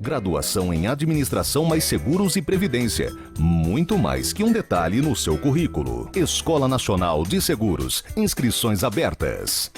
Graduação em Administração mais Seguros e Previdência. Muito mais que um detalhe no seu currículo. Escola Nacional de Seguros. Inscrições abertas.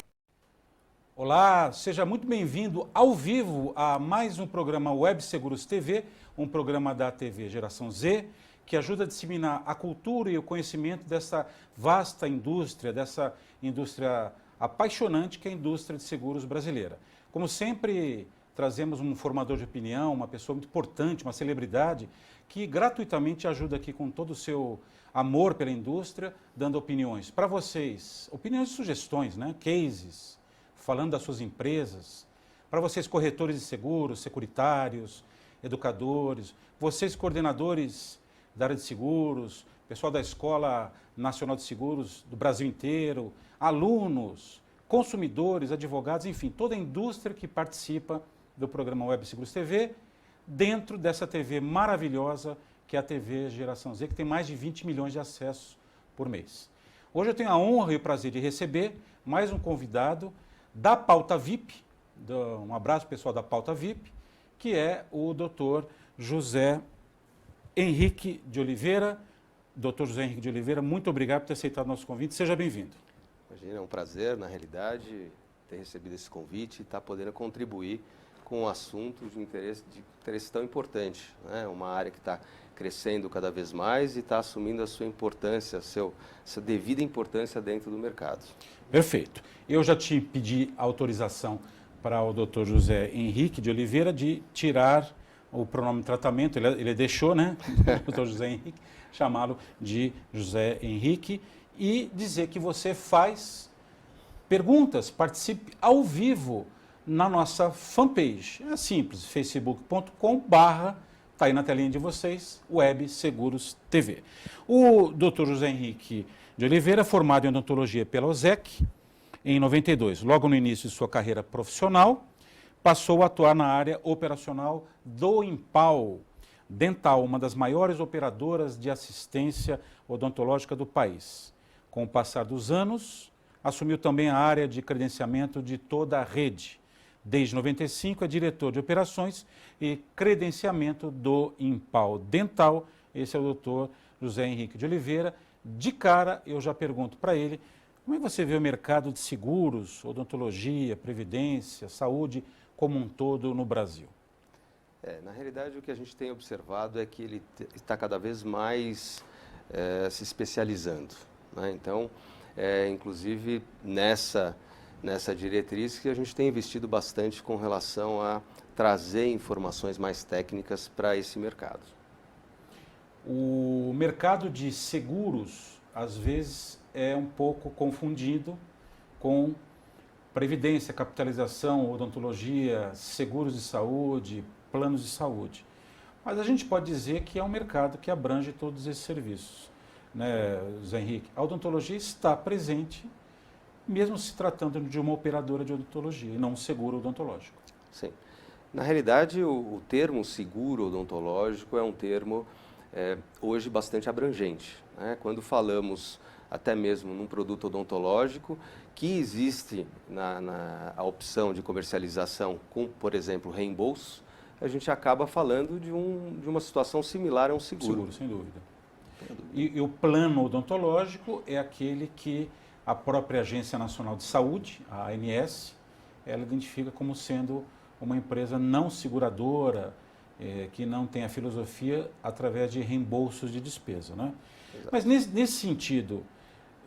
Olá, seja muito bem-vindo ao vivo a mais um programa Web Seguros TV, um programa da TV Geração Z, que ajuda a disseminar a cultura e o conhecimento dessa vasta indústria, dessa indústria apaixonante que é a indústria de seguros brasileira. Como sempre, trazemos um formador de opinião, uma pessoa muito importante, uma celebridade, que gratuitamente ajuda aqui com todo o seu amor pela indústria, dando opiniões para vocês, opiniões e sugestões, né? Cases, falando das suas empresas, para vocês corretores de seguros, securitários, educadores, vocês coordenadores da área de seguros, pessoal da Escola Nacional de Seguros do Brasil inteiro, alunos, consumidores, advogados, enfim, toda a indústria que participa do programa Web Seguros TV, dentro dessa TV maravilhosa que é a TV Geração Z, que tem mais de 20 milhões de acessos por mês. Hoje eu tenho a honra e o prazer de receber mais um convidado da Pauta VIP, um abraço pessoal da Pauta VIP, que é o Dr. José Henrique de Oliveira. Dr. José Henrique de Oliveira, muito obrigado por ter aceitado o nosso convite. Seja bem-vindo. Imagina, é um prazer, na realidade, ter recebido esse convite e estar podendo contribuir com um assunto de interesse tão importante, né? Uma área que está crescendo cada vez mais e está assumindo a sua importância, sua devida importância dentro do mercado. Perfeito. Eu já te pedi autorização para o Dr. José Henrique de Oliveira de tirar o pronome tratamento, ele deixou, né, o Dr. José Henrique, chamá-lo de José Henrique e dizer que você faz perguntas, participe ao vivo na nossa fanpage. É simples, facebook.com/, está aí na telinha de vocês, Web Seguros TV. O Dr. José Henrique de Oliveira, formado em odontologia pela OSEC, em 92. Logo no início de sua carreira profissional, passou a atuar na área operacional do Impal Dental, uma das maiores operadoras de assistência odontológica do país. Com o passar dos anos, assumiu também a área de credenciamento de toda a rede. Desde 95 é diretor de operações e credenciamento do Impal Dental. Esse é o Dr. José Henrique de Oliveira. De cara, eu já pergunto para ele, como é que você vê o mercado de seguros, odontologia, previdência, saúde como um todo no Brasil? Na realidade, o que a gente tem observado é que ele está cada vez mais se especializando, né? Então, inclusive nessa diretriz que a gente tem investido bastante com relação a trazer informações mais técnicas para esse mercado. O mercado de seguros, às vezes, é um pouco confundido com previdência, capitalização, odontologia, seguros de saúde, planos de saúde. Mas a gente pode dizer que é um mercado que abrange todos esses serviços, né, Zé Henrique? A odontologia está presente, mesmo se tratando de uma operadora de odontologia e não um seguro odontológico. Sim. Na realidade, o termo seguro odontológico é um termo hoje bastante abrangente, né? Quando falamos até mesmo num produto odontológico, que existe a opção de comercialização com, por exemplo, reembolso, a gente acaba falando de uma situação similar a um seguro. Seguro, sem dúvida. E o plano odontológico é aquele que a própria Agência Nacional de Saúde, a ANS, ela identifica como sendo uma empresa não seguradora, que não tem a filosofia através de reembolsos de despesa, né? Exato. Mas nesse sentido,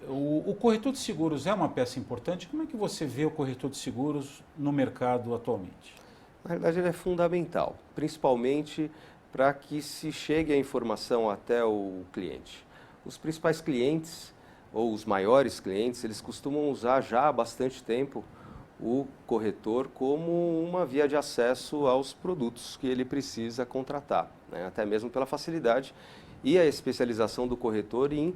o corretor de seguros é uma peça importante. Como é que você vê o corretor de seguros no mercado atualmente? Na realidade, ele é fundamental, principalmente para que se chegue a informação até o cliente. Os principais clientes, ou os maiores clientes, eles costumam usar já há bastante tempo o corretor como uma via de acesso aos produtos que ele precisa contratar, né? Até mesmo pela facilidade e a especialização do corretor em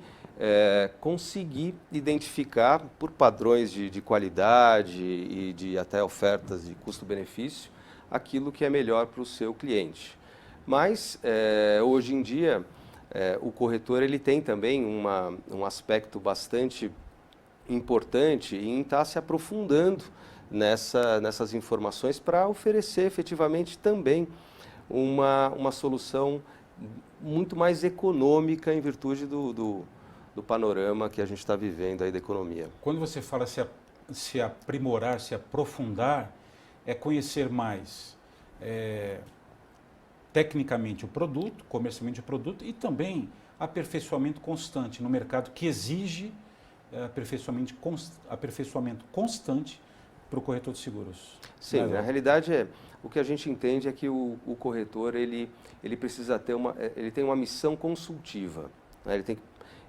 conseguir identificar por padrões de qualidade e de até ofertas de custo-benefício aquilo que é melhor para o seu cliente. Mas hoje em dia o corretor ele tem também um aspecto bastante importante em estar se aprofundando nessas informações para oferecer efetivamente também uma solução muito mais econômica em virtude do panorama que a gente está vivendo aí da economia. Quando você fala se aprimorar, se aprofundar, é conhecer mais tecnicamente o produto, comercialmente o produto e também aperfeiçoamento constante no mercado que exige aperfeiçoamento constante para o corretor de seguros. Sim, na realidade o que a gente entende é que o corretor ele precisa ter ele tem uma missão consultiva, né?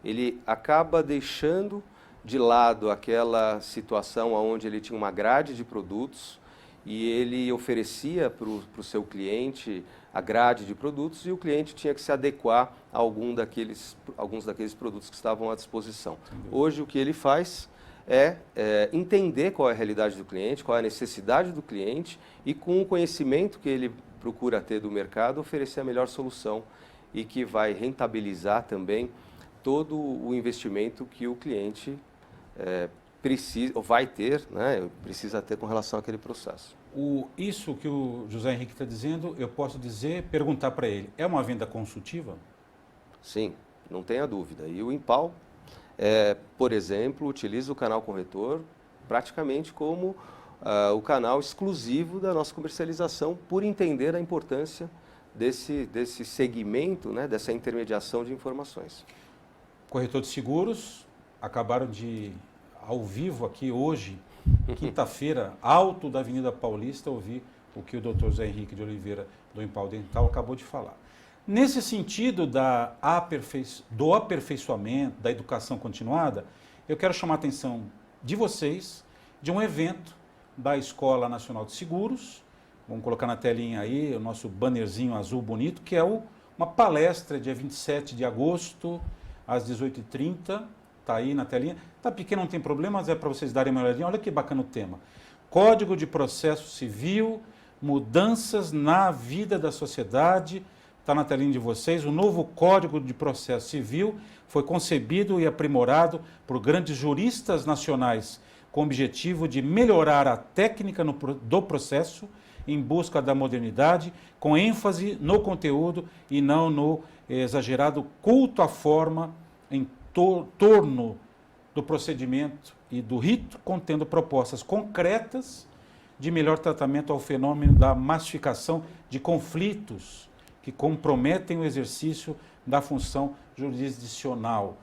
Ele acaba deixando de lado aquela situação onde ele tinha uma grade de produtos e ele oferecia para o seu cliente a grade de produtos e o cliente tinha que se adequar a alguns daqueles produtos que estavam à disposição. Entendi. Hoje o que ele faz é entender qual é a realidade do cliente, qual é a necessidade do cliente e com o conhecimento que ele procura ter do mercado, oferecer a melhor solução e que vai rentabilizar também todo o investimento que o cliente vai ter, né, precisa ter com relação àquele processo. Isso que o José Henrique está dizendo, eu posso perguntar para ele, é uma venda consultiva? Sim, não tenha dúvida. E o Impal, por exemplo, utiliza o canal corretor praticamente como o canal exclusivo da nossa comercialização, por entender a importância desse segmento, né, dessa intermediação de informações. Corretor de seguros, acabaram de, ao vivo aqui hoje, quinta-feira, alto da Avenida Paulista, ouvir o que o Dr. José Henrique de Oliveira, do Impal Dental, acabou de falar. Nesse sentido do aperfeiçoamento, da educação continuada, eu quero chamar a atenção de vocês de um evento da Escola Nacional de Seguros, vamos colocar na telinha aí o nosso bannerzinho azul bonito, que é uma palestra dia 27 de agosto, às 18h30, está aí na telinha. Está pequeno, não tem problema, mas é para vocês darem uma olhadinha. Olha que bacana o tema. Código de Processo Civil, mudanças na vida da sociedade. Está na telinha de vocês. O novo Código de Processo Civil foi concebido e aprimorado por grandes juristas nacionais com o objetivo de melhorar a técnica do processo em busca da modernidade, com ênfase no conteúdo e não no exagerado culto à forma em torno do procedimento e do rito, contendo propostas concretas de melhor tratamento ao fenômeno da massificação de conflitos que comprometem o exercício da função jurisdicional.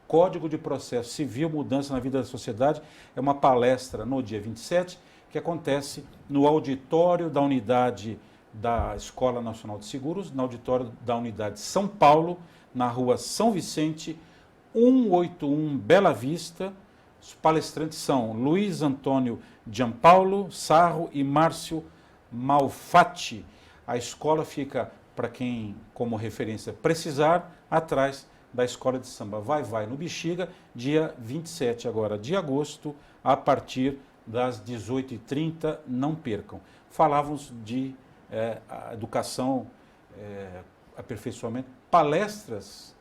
Código de Processo Civil, Mudança na Vida da Sociedade, é uma palestra no dia 27, que acontece no auditório da unidade da Escola Nacional de Seguros, no auditório da unidade São Paulo, na rua São Vicente, 181 Bela Vista. Os palestrantes são Luiz Antônio Gianpaulo Sarro e Márcio Malfatti. A escola fica, para quem como referência precisar, atrás da Escola de Samba Vai no Bexiga, dia 27 agora de agosto, a partir das 18h30, não percam. Falávamos de educação, aperfeiçoamento, palestras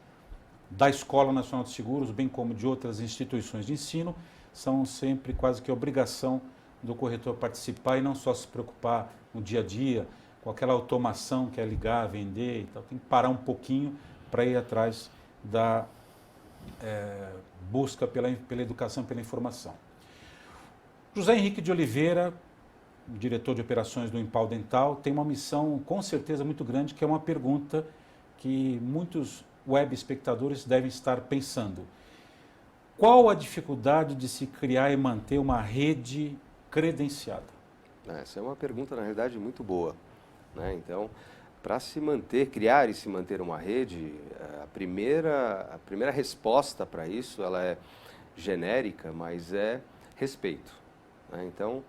da Escola Nacional de Seguros, bem como de outras instituições de ensino, são sempre quase que obrigação do corretor participar e não só se preocupar no dia a dia com aquela automação que é ligar, vender e tal. Tem que parar um pouquinho para ir atrás da busca pela educação, pela informação. José Henrique de Oliveira, diretor de operações do Impal Dental, tem uma missão com certeza muito grande, que é uma pergunta que muitos web espectadores devem estar pensando. Qual a dificuldade de se criar e manter uma rede credenciada? Essa é uma pergunta, na realidade, muito boa, né? Então, para criar e se manter uma rede, a primeira resposta para isso, ela é genérica, mas é respeito, né? Então,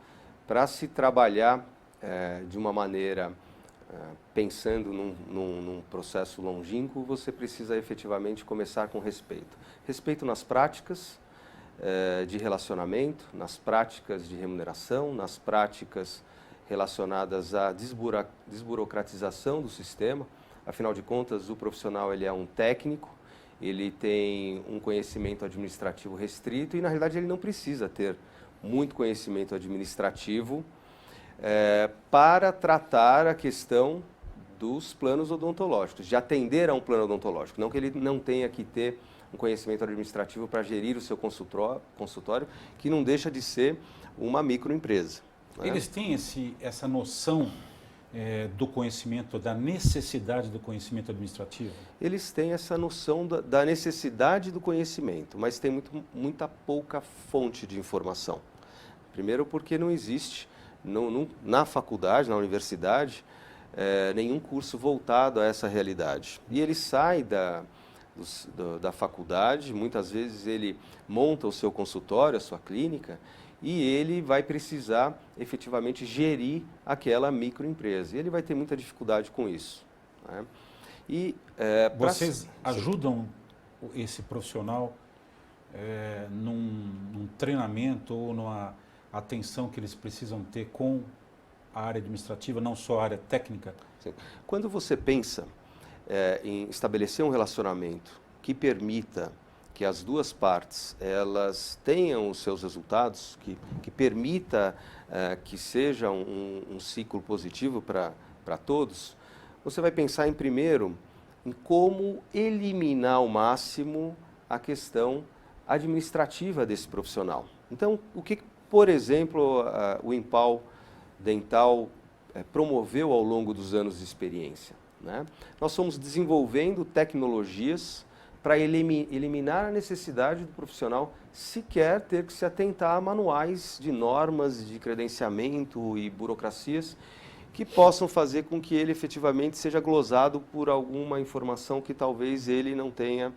para se trabalhar de uma maneira pensando num processo longínquo, você precisa efetivamente começar com respeito. Respeito nas práticas de relacionamento, nas práticas de remuneração, nas práticas relacionadas à desburocratização do sistema. Afinal de contas, o profissional ele é um técnico, ele tem um conhecimento administrativo restrito e, na realidade, ele não precisa ter muito conhecimento administrativo para tratar a questão dos planos odontológicos, de atender a um plano odontológico. Não que ele não tenha que ter um conhecimento administrativo para gerir o seu consultório, que não deixa de ser uma microempresa. Né? Eles têm essa noção do conhecimento, da necessidade do conhecimento administrativo? Eles têm essa noção da necessidade do conhecimento, mas tem muita pouca fonte de informação. Primeiro porque não existe na faculdade, na universidade, nenhum curso voltado a essa realidade. E ele sai da faculdade, muitas vezes ele monta o seu consultório, a sua clínica, e ele vai precisar efetivamente gerir aquela microempresa. E ele vai ter muita dificuldade com isso. Né? E, vocês ajudam esse profissional num treinamento ou numa atenção que eles precisam ter com a área administrativa, não só a área técnica? Sim. Quando você pensa em estabelecer um relacionamento que permita que as duas partes elas tenham os seus resultados, que permita que seja um ciclo positivo para todos, você vai pensar primeiro em como eliminar ao máximo a questão administrativa desse profissional. Então, o que, por exemplo, o Impal Dental promoveu ao longo dos anos de experiência? Né? Nós fomos desenvolvendo tecnologias para eliminar a necessidade do profissional sequer ter que se atentar a manuais de normas, de credenciamento e burocracias que possam fazer com que ele efetivamente seja glosado por alguma informação que talvez ele não tenha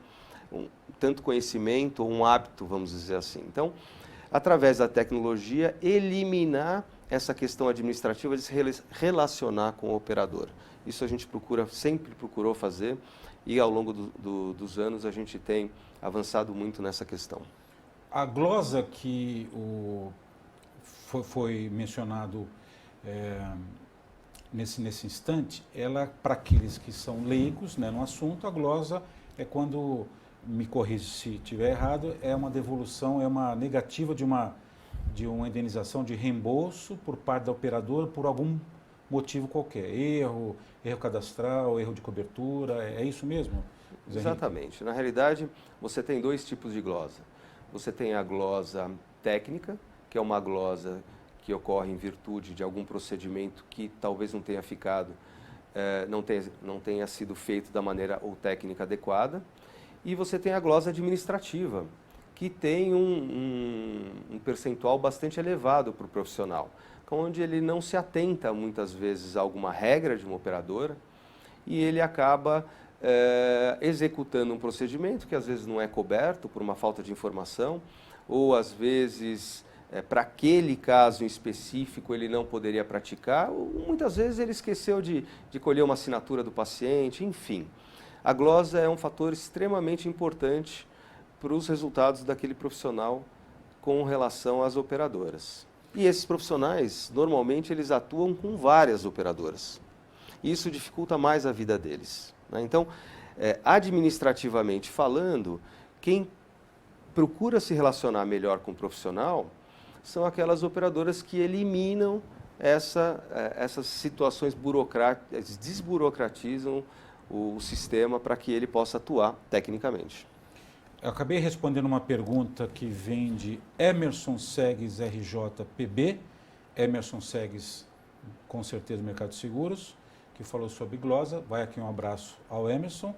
tanto conhecimento ou um hábito, vamos dizer assim. Então, através da tecnologia, eliminar essa questão administrativa de se relacionar com o operador. Isso a gente sempre procurou fazer e ao longo dos anos a gente tem avançado muito nessa questão. A glosa que foi mencionado nesse instante, ela, para aqueles que são leigos, né, no assunto, a glosa é quando, me corrija se estiver errado, é uma devolução, é uma negativa de uma indenização de reembolso por parte da operadora por algum motivo qualquer, erro cadastral, erro de cobertura, é isso mesmo? Zé Exatamente. Henrique? Na realidade, você tem dois tipos de glosa. Você tem a glosa técnica, que é uma glosa que ocorre em virtude de algum procedimento que talvez não tenha ficado, não tenha sido feito da maneira ou técnica adequada. E você tem a glosa administrativa, que tem um percentual bastante elevado para o profissional, onde ele não se atenta muitas vezes a alguma regra de uma operadora e ele acaba executando um procedimento que às vezes não é coberto por uma falta de informação ou às vezes para aquele caso em específico ele não poderia praticar, ou muitas vezes ele esqueceu de colher uma assinatura do paciente, enfim. A glosa é um fator extremamente importante para os resultados daquele profissional com relação às operadoras. E esses profissionais, normalmente, eles atuam com várias operadoras. Isso dificulta mais a vida deles. Né? Então, administrativamente falando, quem procura se relacionar melhor com o profissional são aquelas operadoras que eliminam essas situações burocráticas, desburocratizam o sistema para que ele possa atuar tecnicamente. Eu acabei respondendo uma pergunta que vem de Emerson Segues RJPB, Emerson Segues, com certeza, Mercado de Seguros, que falou sobre glosa. Vai aqui um abraço ao Emerson.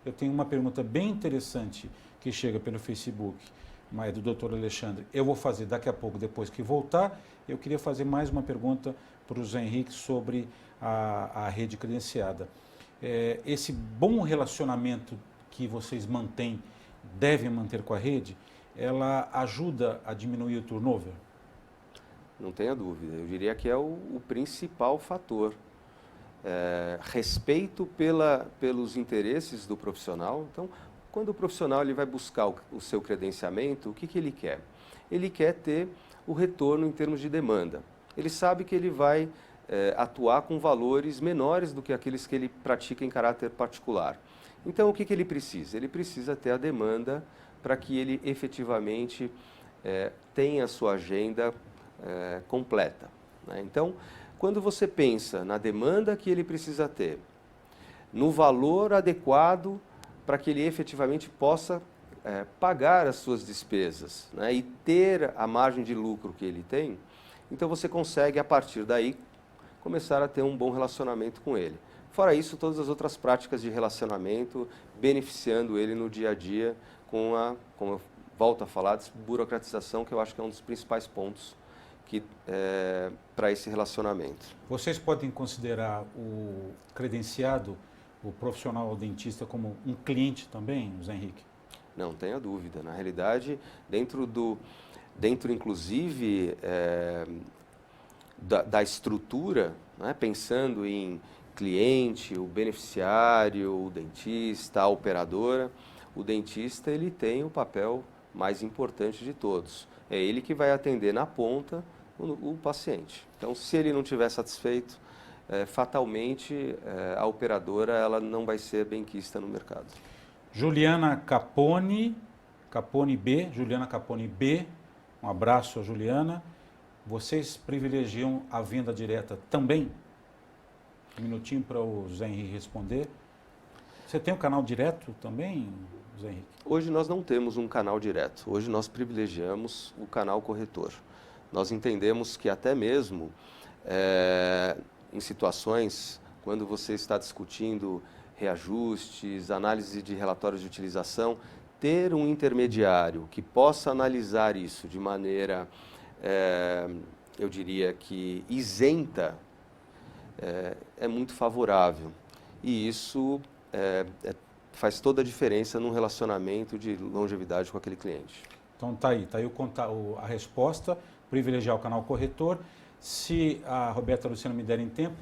Eu tenho uma pergunta bem interessante que chega pelo Facebook, mas do Dr. Alexandre. Eu vou fazer daqui a pouco, depois que voltar. Eu queria fazer mais uma pergunta para o Zé Henrique sobre a rede credenciada. Esse bom relacionamento que vocês devem manter com a rede, ela ajuda a diminuir o turnover? Não tenha dúvida. Eu diria que é o principal fator. Respeito pelos interesses do profissional. Então, quando o profissional ele vai buscar o seu credenciamento, o que ele quer? Ele quer ter o retorno em termos de demanda. Ele sabe que ele vai atuar com valores menores do que aqueles que ele pratica em caráter particular. Então, o que ele precisa? Ele precisa ter a demanda para que ele efetivamente tenha a sua agenda completa. Né? Então, Quando você pensa na demanda que ele precisa ter, no valor adequado para que ele efetivamente possa pagar as suas despesas, né, e ter a margem de lucro que ele tem, então você consegue, a partir daí, começar a ter um bom relacionamento com ele. Fora isso, todas as outras práticas de relacionamento, beneficiando ele no dia a dia com a, como eu volto a falar, desburocratização, que eu acho que é um dos principais pontos para esse relacionamento. Vocês podem considerar o credenciado, o profissional dentista, como um cliente também, José Henrique? Não tenha dúvida. Na realidade, dentro inclusive da estrutura, né, pensando em cliente, o beneficiário, o dentista, a operadora, o dentista ele tem o papel mais importante de todos. É ele que vai atender na ponta o paciente. Então, se ele não estiver satisfeito, fatalmente a operadora ela não vai ser benquista no mercado. Juliana Capone B, um abraço a Juliana. Vocês privilegiam a venda direta também? Um minutinho para o José Henrique responder. Você tem um canal direto também, José Henrique? Hoje nós não temos um canal direto. Hoje nós privilegiamos o canal corretor. Nós entendemos que até mesmo em situações quando você está discutindo reajustes, análise de relatórios de utilização, ter um intermediário que possa analisar isso de maneira, eu diria que isenta, é muito favorável. E isso faz toda a diferença num relacionamento de longevidade com aquele cliente. Então tá aí a resposta, privilegiar o canal corretor. Se a Roberta e a Luciana me derem tempo,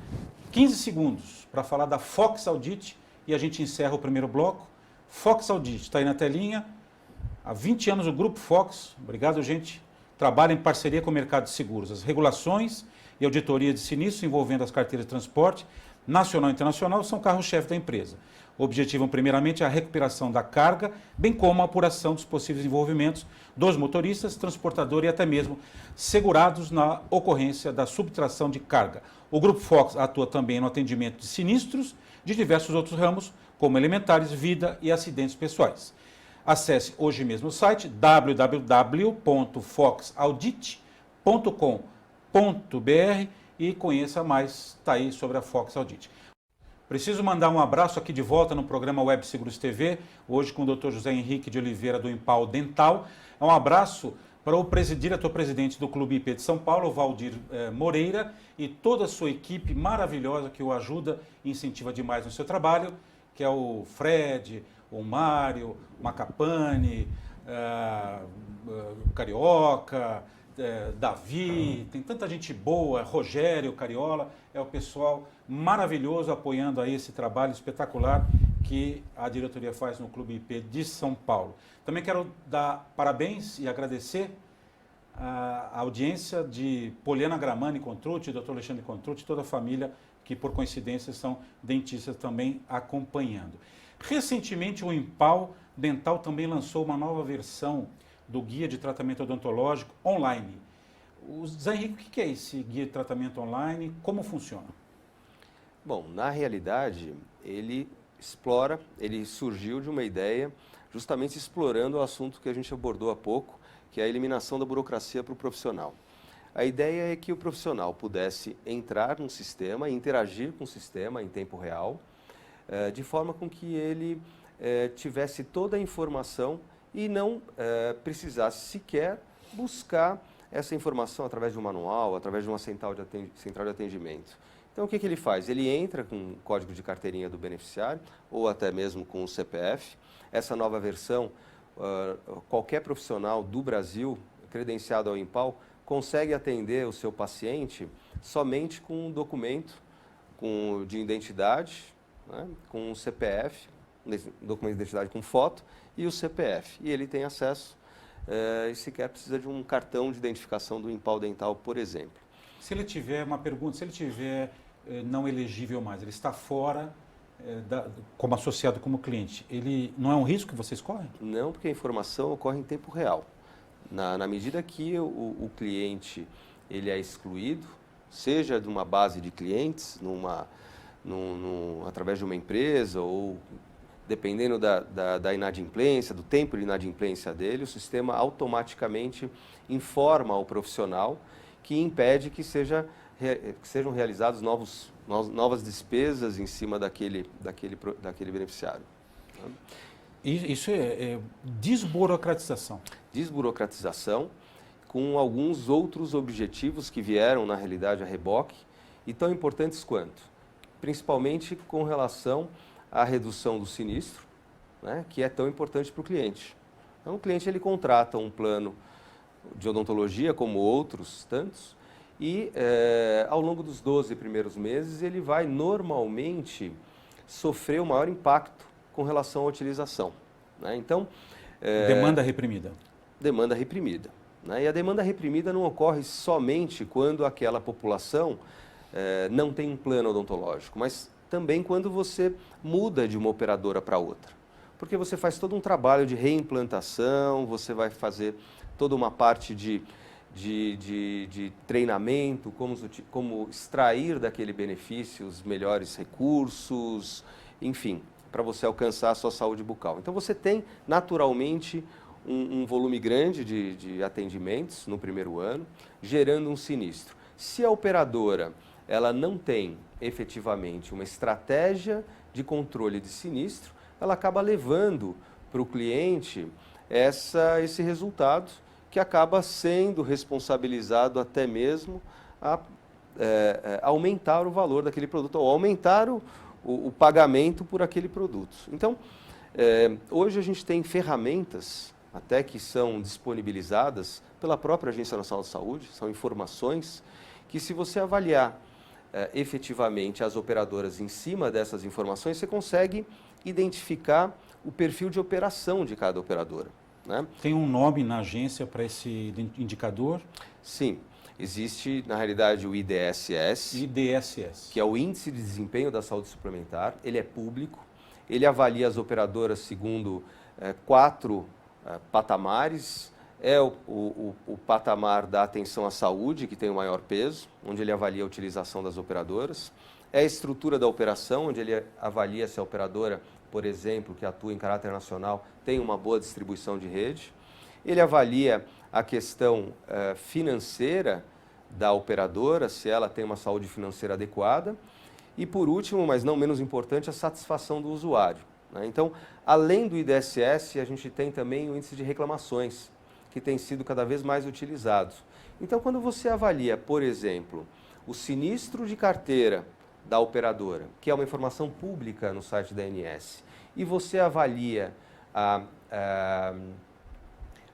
15 segundos para falar da Fox Audit e a gente encerra o primeiro bloco. Fox Audit, está aí na telinha. Há 20 anos o Grupo Fox, obrigado gente, trabalha em parceria com o mercado de seguros. As regulações e auditoria de sinistros envolvendo as carteiras de transporte nacional e internacional são carro-chefe da empresa. Objetivam primeiramente a recuperação da carga, bem como a apuração dos possíveis envolvimentos dos motoristas, transportador e até mesmo segurados na ocorrência da subtração de carga. O Grupo Fox atua também no atendimento de sinistros de diversos outros ramos, como elementares, vida e acidentes pessoais. Acesse hoje mesmo o site www.foxaudit.com.br e conheça mais, está aí sobre a Fox Audit. Preciso mandar um abraço aqui de volta no programa Web Seguros TV, hoje com o Dr. José Henrique de Oliveira do Impal Dental. É um abraço para o diretor-presidente do Clube IP de São Paulo, Valdir Moreira, e toda a sua equipe maravilhosa que o ajuda e incentiva demais no seu trabalho, que é o Fred, o Mário, o Macapane, Carioca, Davi, tem tanta gente boa, Rogério, Cariola, é o pessoal maravilhoso apoiando aí esse trabalho espetacular que a diretoria faz no Clube IP de São Paulo. Também quero dar parabéns e agradecer a audiência de Poliana Gramani Contrucci, Dr. Alexandre Contrucci, toda a família que por coincidência são dentistas também acompanhando. Recentemente o Impal Dental também lançou uma nova versão do Guia de Tratamento Odontológico online. Zé Henrique, o que é esse Guia de Tratamento Online? Como funciona? Bom, na realidade, ele surgiu de uma ideia justamente explorando o assunto que a gente abordou há pouco, que é a eliminação da burocracia para o profissional. A ideia é que o profissional pudesse entrar no sistema, interagir com o sistema em tempo real, de forma com que ele tivesse toda a informação e não precisasse sequer buscar essa informação através de um manual, através de uma central de atendimento. Então, o que ele faz? Ele entra com o código de carteirinha do beneficiário ou até mesmo com o CPF. Essa nova versão, qualquer profissional do Brasil credenciado ao Impal consegue atender o seu paciente somente com um documento de identidade, né, com o CPF, documento de identidade com foto e o CPF. E ele tem acesso e sequer precisa de um cartão de identificação do Impal Dental, por exemplo. Se ele tiver uma pergunta, se ele tiver não elegível mais, ele está fora como associado como cliente, ele não é um risco que vocês correm? Não, porque a informação ocorre em tempo real. Na medida que o cliente ele é excluído, seja de uma base de clientes, através de uma empresa ou dependendo da inadimplência, do tempo de inadimplência dele, o sistema automaticamente informa ao profissional que impede que sejam realizadas novas despesas em cima daquele beneficiário. Isso é desburocratização. Desburocratização, com alguns outros objetivos que vieram, na realidade, a reboque, e tão importantes quanto, principalmente com relação à redução do sinistro, né, que é tão importante para o cliente. Então, o cliente ele contrata um plano de odontologia, como outros tantos, e ao longo dos 12 primeiros meses, ele vai normalmente sofrer o maior impacto com relação à utilização. Né? Então, demanda reprimida. Demanda reprimida. Né? E a demanda reprimida não ocorre somente quando aquela população não tem um plano odontológico, mas também quando você muda de uma operadora para outra. Porque você faz todo um trabalho de reimplantação, você vai fazer toda uma parte de treinamento, como extrair daquele benefício os melhores recursos, enfim, para você alcançar a sua saúde bucal. Então você tem naturalmente um volume grande de atendimentos no primeiro ano, gerando um sinistro. Se a operadora ela não tem efetivamente uma estratégia de controle de sinistro, ela acaba levando para o cliente esse resultado que acaba sendo responsabilizado até mesmo a aumentar o valor daquele produto ou aumentar o pagamento por aquele produto. Então, hoje a gente tem ferramentas até que são disponibilizadas pela própria Agência Nacional de Saúde, são informações que se você avaliar efetivamente as operadoras em cima dessas informações, você consegue identificar o perfil de operação de cada operadora. Né? Tem um nome na agência para esse indicador? Sim, existe na realidade o IDSS, que é o Índice de Desempenho da Saúde Suplementar, ele é público, ele avalia as operadoras segundo 4 patamares. É o patamar da atenção à saúde, que tem o maior peso, onde ele avalia a utilização das operadoras. É a estrutura da operação, onde ele avalia se a operadora, por exemplo, que atua em caráter nacional, tem uma boa distribuição de rede. Ele avalia a questão financeira da operadora, se ela tem uma saúde financeira adequada. E, por último, mas não menos importante, a satisfação do usuário. Né? Então, além do IDSS, a gente tem também o índice de reclamações, que tem sido cada vez mais utilizado. Então, quando você avalia, por exemplo, o sinistro de carteira da operadora, que é uma informação pública no site da ANS, e você avalia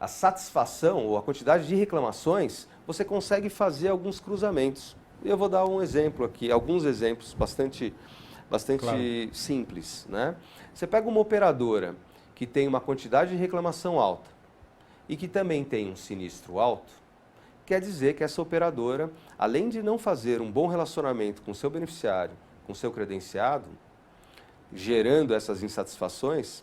a satisfação ou a quantidade de reclamações, você consegue fazer alguns cruzamentos. Eu vou dar um exemplo aqui, alguns exemplos bastante claro. Simples. Né? Você pega uma operadora que tem uma quantidade de reclamação alta, e que também tem um sinistro alto, quer dizer que essa operadora, além de não fazer um bom relacionamento com o seu beneficiário, com o seu credenciado, gerando essas insatisfações,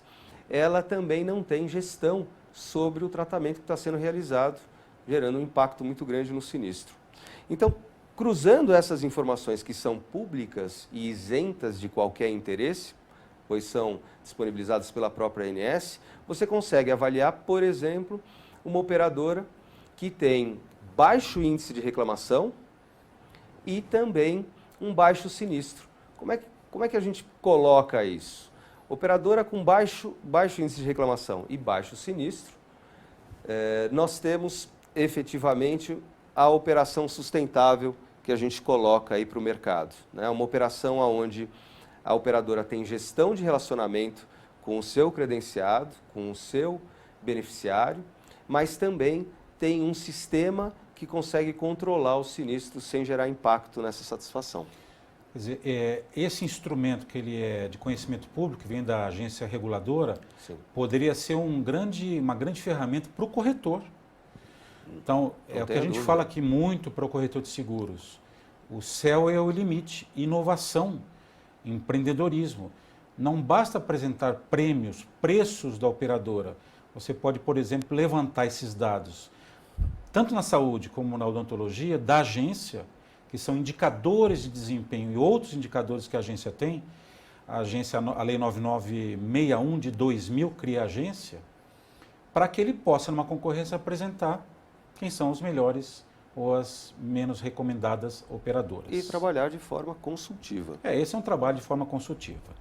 ela também não tem gestão sobre o tratamento que está sendo realizado, gerando um impacto muito grande no sinistro. Então, cruzando essas informações que são públicas e isentas de qualquer interesse, pois são disponibilizadas pela própria ANS, você consegue avaliar, por exemplo, uma operadora que tem baixo índice de reclamação e também um baixo sinistro. Como é que a gente coloca isso? Operadora com baixo índice de reclamação e baixo sinistro, nós temos efetivamente a operação sustentável que a gente coloca aí para o mercado. Né? Uma operação onde a operadora tem gestão de relacionamento com o seu credenciado, com o seu beneficiário, mas também tem um sistema que consegue controlar o sinistro sem gerar impacto nessa satisfação. Quer dizer, esse instrumento que ele é de conhecimento público, que vem da agência reguladora, Sim. poderia ser uma grande ferramenta para o corretor. Então, é o que a gente fala aqui muito para o corretor de seguros. O céu é o limite, inovação, empreendedorismo. Não basta apresentar prêmios, preços da operadora. Você pode, por exemplo, levantar esses dados, tanto na saúde como na odontologia, da agência, que são indicadores de desempenho e outros indicadores que a agência tem. A Lei 9961 de 2000 cria a agência para que ele possa, numa concorrência, apresentar quem são os melhores ou as menos recomendadas operadoras. E trabalhar de forma consultiva. Esse é um trabalho de forma consultiva.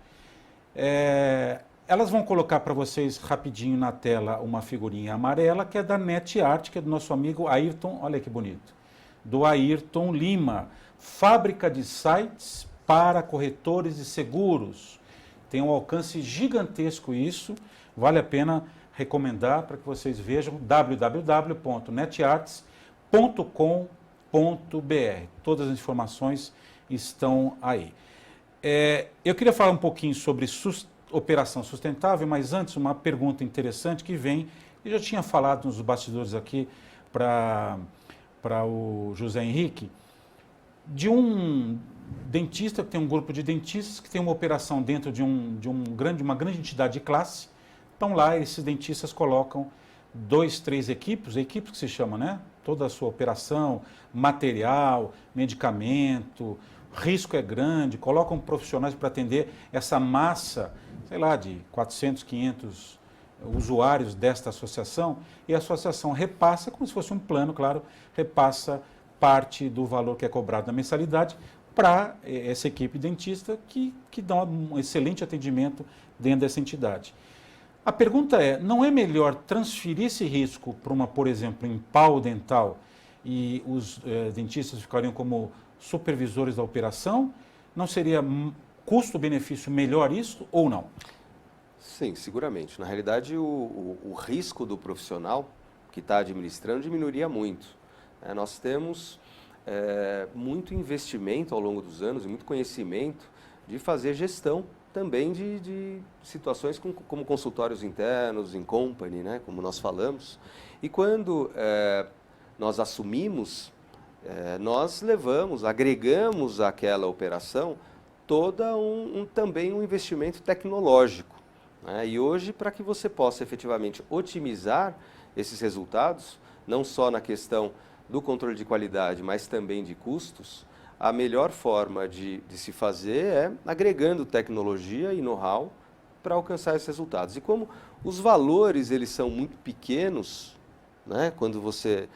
Elas vão colocar para vocês rapidinho na tela uma figurinha amarela, que é da NetArt, que é do nosso amigo Ayrton, olha que bonito, do Ayrton Lima, fábrica de sites para corretores de seguros. Tem um alcance gigantesco isso, vale a pena recomendar para que vocês vejam www.netarts.com.br. Todas as informações estão aí. Eu queria falar um pouquinho sobre operação sustentável, mas antes uma pergunta interessante que vem, eu já tinha falado nos bastidores aqui para o José Henrique, de um dentista, que tem um grupo de dentistas que tem uma operação dentro de uma grande entidade de classe. Então lá esses dentistas colocam 2, 3 equipes que se chama, né? Toda a sua operação, material, medicamento, risco é grande, colocam profissionais para atender essa massa, sei lá, de 400, 500 usuários desta associação, e a associação repassa, como se fosse um plano, claro, repassa parte do valor que é cobrado na mensalidade para essa equipe dentista que dá um excelente atendimento dentro dessa entidade. A pergunta não é melhor transferir esse risco para por exemplo, Impal Dental e os dentistas ficariam como supervisores da operação? Não seria custo-benefício melhor isso ou não? Sim, seguramente. Na realidade, o risco do profissional que está administrando diminuiria muito. Nós temos muito investimento ao longo dos anos e muito conhecimento de fazer gestão também de situações como consultórios internos, in company, né, como nós falamos. E quando nós assumimos, nós agregamos àquela operação também um investimento tecnológico. Né? E hoje, para que você possa efetivamente otimizar esses resultados, não só na questão do controle de qualidade, mas também de custos, a melhor forma de se fazer é agregando tecnologia e know-how para alcançar esses resultados. E como os valores eles são muito pequenos, né, quando você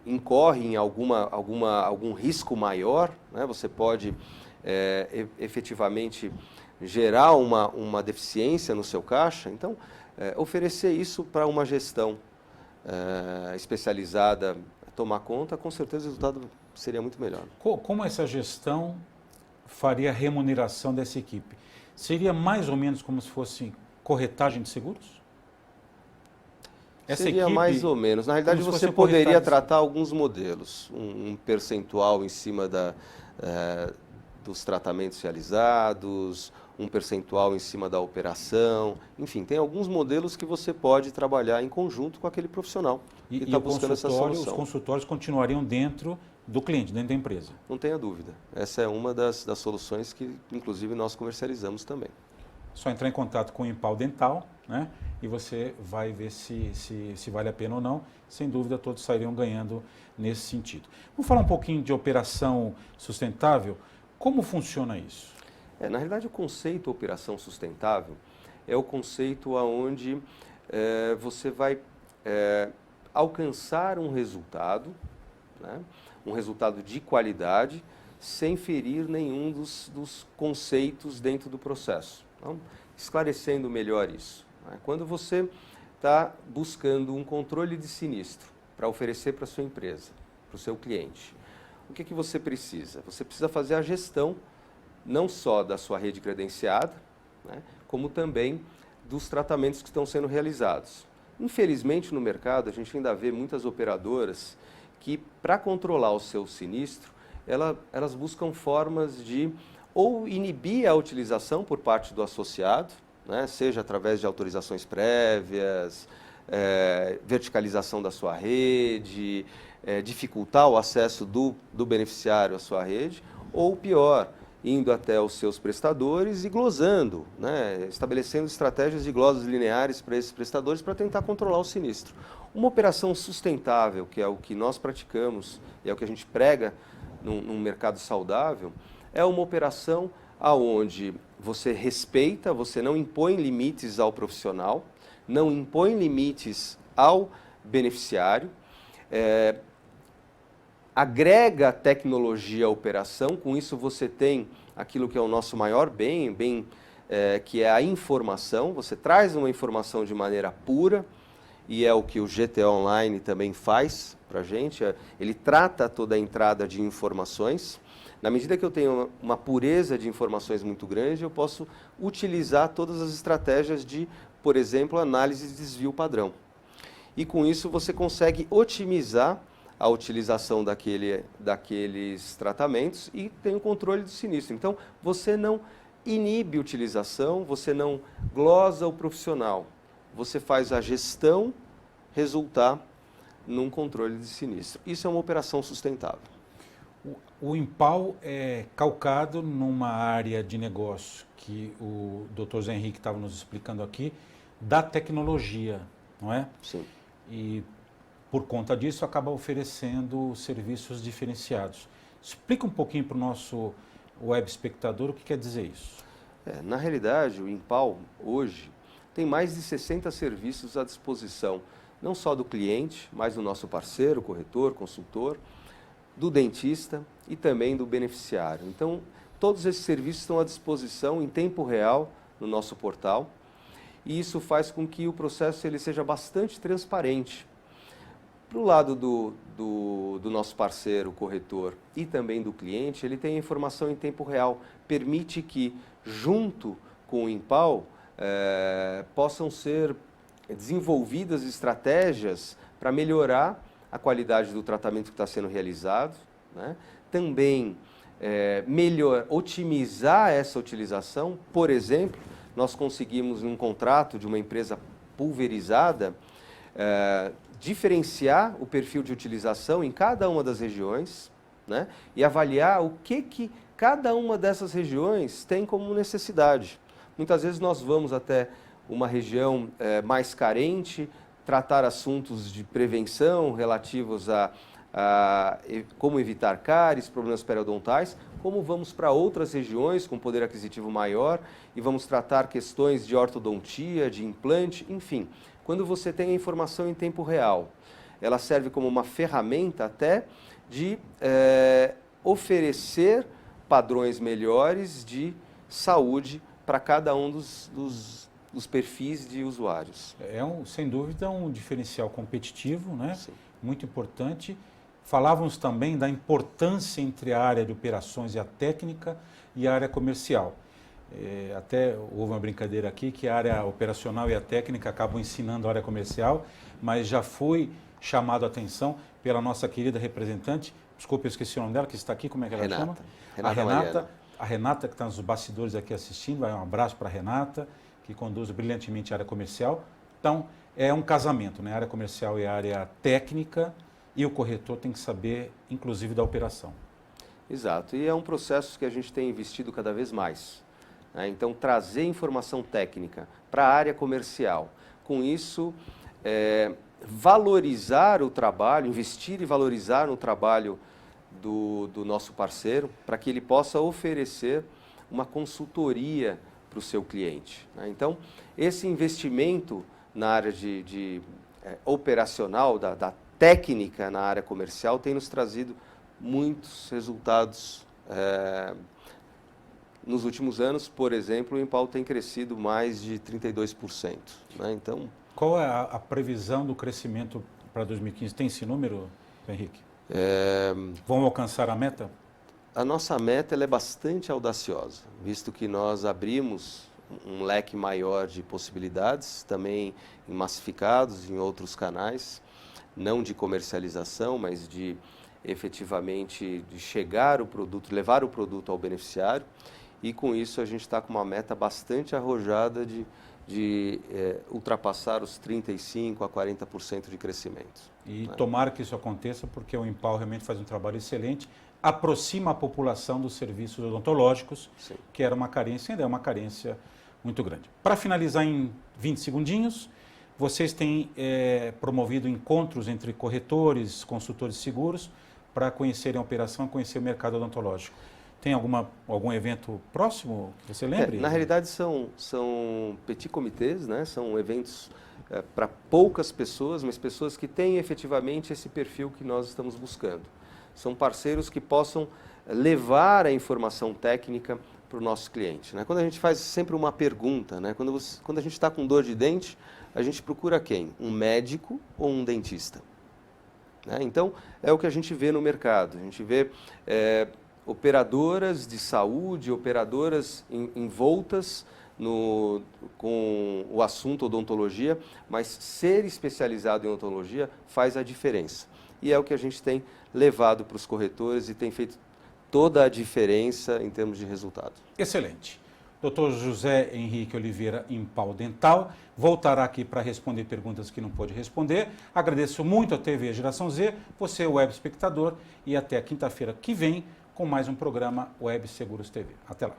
incorre em algum risco maior, né, você pode efetivamente gerar uma deficiência no seu caixa. Então, oferecer isso para uma gestão especializada tomar conta, com certeza o resultado seria muito melhor. Como essa gestão faria a remuneração dessa equipe? Seria mais ou menos como se fosse corretagem de seguros? Seria mais ou menos. Na realidade, você poderia tratar alguns modelos. Um percentual em cima dos tratamentos realizados, um percentual em cima da operação. Enfim, tem alguns modelos que você pode trabalhar em conjunto com aquele profissional que está buscando essa solução. Os consultórios continuariam dentro do cliente, dentro da empresa? Não tenha dúvida. Essa é uma das soluções que, inclusive, nós comercializamos também. Só entrar em contato com o Impal Dental, né? E você vai ver se vale a pena ou não. Sem dúvida, todos sairiam ganhando nesse sentido. Vamos falar um pouquinho de operação sustentável. Como funciona isso? Na realidade, o conceito operação sustentável é o conceito onde você vai alcançar um resultado, né? Um resultado de qualidade, sem ferir nenhum dos conceitos dentro do processo. Então, esclarecendo melhor isso. Né? Quando você está buscando um controle de sinistro para oferecer para a sua empresa, para o seu cliente, o que você precisa? Você precisa fazer a gestão não só da sua rede credenciada, né, como também dos tratamentos que estão sendo realizados. Infelizmente, no mercado, a gente ainda vê muitas operadoras que, para controlar o seu sinistro, elas buscam formas de ou inibir a utilização por parte do associado, né, seja através de autorizações prévias, verticalização da sua rede, dificultar o acesso do beneficiário à sua rede, ou pior, indo até os seus prestadores e glosando, né? Estabelecendo estratégias de glosas lineares para esses prestadores para tentar controlar o sinistro. Uma operação sustentável, que é o que nós praticamos e é o que a gente prega num mercado saudável, é uma operação aonde você respeita, você não impõe limites ao profissional, não impõe limites ao beneficiário, agrega tecnologia à operação, com isso você tem aquilo que é o nosso maior bem, que é a informação, você traz uma informação de maneira pura, e é o que o GTO Online também faz para a gente, ele trata toda a entrada de informações. Na medida que eu tenho uma pureza de informações muito grande, eu posso utilizar todas as estratégias de, por exemplo, análise de desvio padrão. E com isso você consegue otimizar a utilização daqueles tratamentos e tem o controle do sinistro. Então, você não inibe a utilização, você não glosa o profissional. Você faz a gestão resultar num controle de sinistro. Isso é uma operação sustentável. O Impal é calcado numa área de negócio que o Dr. Zé Henrique estava nos explicando aqui, da tecnologia, não é? Sim. E por conta disso acaba oferecendo serviços diferenciados. Explica um pouquinho para o nosso web espectador o que quer dizer isso. Na realidade, o Impal hoje tem mais de 60 serviços à disposição, não só do cliente, mas do nosso parceiro, corretor, consultor, do dentista e também do beneficiário. Então, todos esses serviços estão à disposição em tempo real no nosso portal e isso faz com que o processo ele seja bastante transparente. Para o lado do nosso parceiro, corretor e também do cliente, ele tem a informação em tempo real, permite que, junto com o Impal, possam ser desenvolvidas estratégias para melhorar a qualidade do tratamento que está sendo realizado, né? Também otimizar essa utilização. Por exemplo, nós conseguimos, num contrato de uma empresa pulverizada, diferenciar o perfil de utilização em cada uma das regiões, né? E avaliar o que cada uma dessas regiões tem como necessidade. Muitas vezes nós vamos até uma região mais carente, tratar assuntos de prevenção relativos a como evitar cáries, problemas periodontais, como vamos para outras regiões com poder aquisitivo maior e vamos tratar questões de ortodontia, de implante, enfim. Quando você tem a informação em tempo real, ela serve como uma ferramenta até de oferecer padrões melhores de saúde para cada um dos perfis de usuários. Sem dúvida, um diferencial competitivo, né? Sim. Muito importante. Falávamos também da importância entre a área de operações e a técnica e a área comercial. Até houve uma brincadeira aqui que a área operacional e a técnica acabam ensinando a área comercial, mas já foi chamado a atenção pela nossa querida representante, desculpe, eu esqueci o nome dela, que está aqui, como é que ela chama? A Renata, que está nos bastidores aqui assistindo, vai um abraço para a Renata, que conduz brilhantemente a área comercial. Então, é um casamento, né? A área comercial e a área técnica, e o corretor tem que saber, inclusive, da operação. Exato, e é um processo que a gente tem investido cada vez mais. Né? Então, trazer informação técnica para a área comercial. Com isso, valorizar o trabalho, investir e valorizar no trabalho do nosso parceiro, para que ele possa oferecer uma consultoria para o seu cliente. Né? Então, esse investimento na área operacional, da técnica na área comercial, tem nos trazido muitos resultados. Nos últimos anos, por exemplo, o Impal tem crescido mais de 32%. Né? Então, qual é a previsão do crescimento para 2015? Tem esse número, Henrique? Vão alcançar a meta? A nossa meta ela é bastante audaciosa, visto que nós abrimos um leque maior de possibilidades, também em massificados, em outros canais, não de comercialização, mas de efetivamente de chegar o produto, levar o produto ao beneficiário, e com isso a gente está com uma meta bastante arrojada de ultrapassar os 35% a 40% de crescimento. E tomara que isso aconteça, porque o Impal realmente faz um trabalho excelente, aproxima a população dos serviços odontológicos, Sim. que era uma carência, ainda é uma carência muito grande. Para finalizar em 20 segundinhos, vocês têm promovido encontros entre corretores, consultores de seguros, para conhecerem a operação, conhecer o mercado odontológico. Tem algum evento próximo que você lembre? Na realidade são petit comitês, né? São eventos para poucas pessoas, mas pessoas que têm efetivamente esse perfil que nós estamos buscando. São parceiros que possam levar a informação técnica para o nosso cliente, né? Quando a gente faz sempre uma pergunta, né? Quando a gente está com dor de dente, a gente procura quem? Um médico ou um dentista? Né? Então, é o que a gente vê no mercado. A gente vê operadoras de saúde, operadoras envoltas com o assunto odontologia, mas ser especializado em odontologia faz a diferença. E é o que a gente tem levado para os corretores e tem feito toda a diferença em termos de resultado. Excelente. Dr. José Henrique Oliveira, Impal Dental, voltará aqui para responder perguntas que não pôde responder. Agradeço muito a TV Geração Z, você, web espectador, e até a quinta-feira que vem com mais um programa Web Seguros TV. Até lá.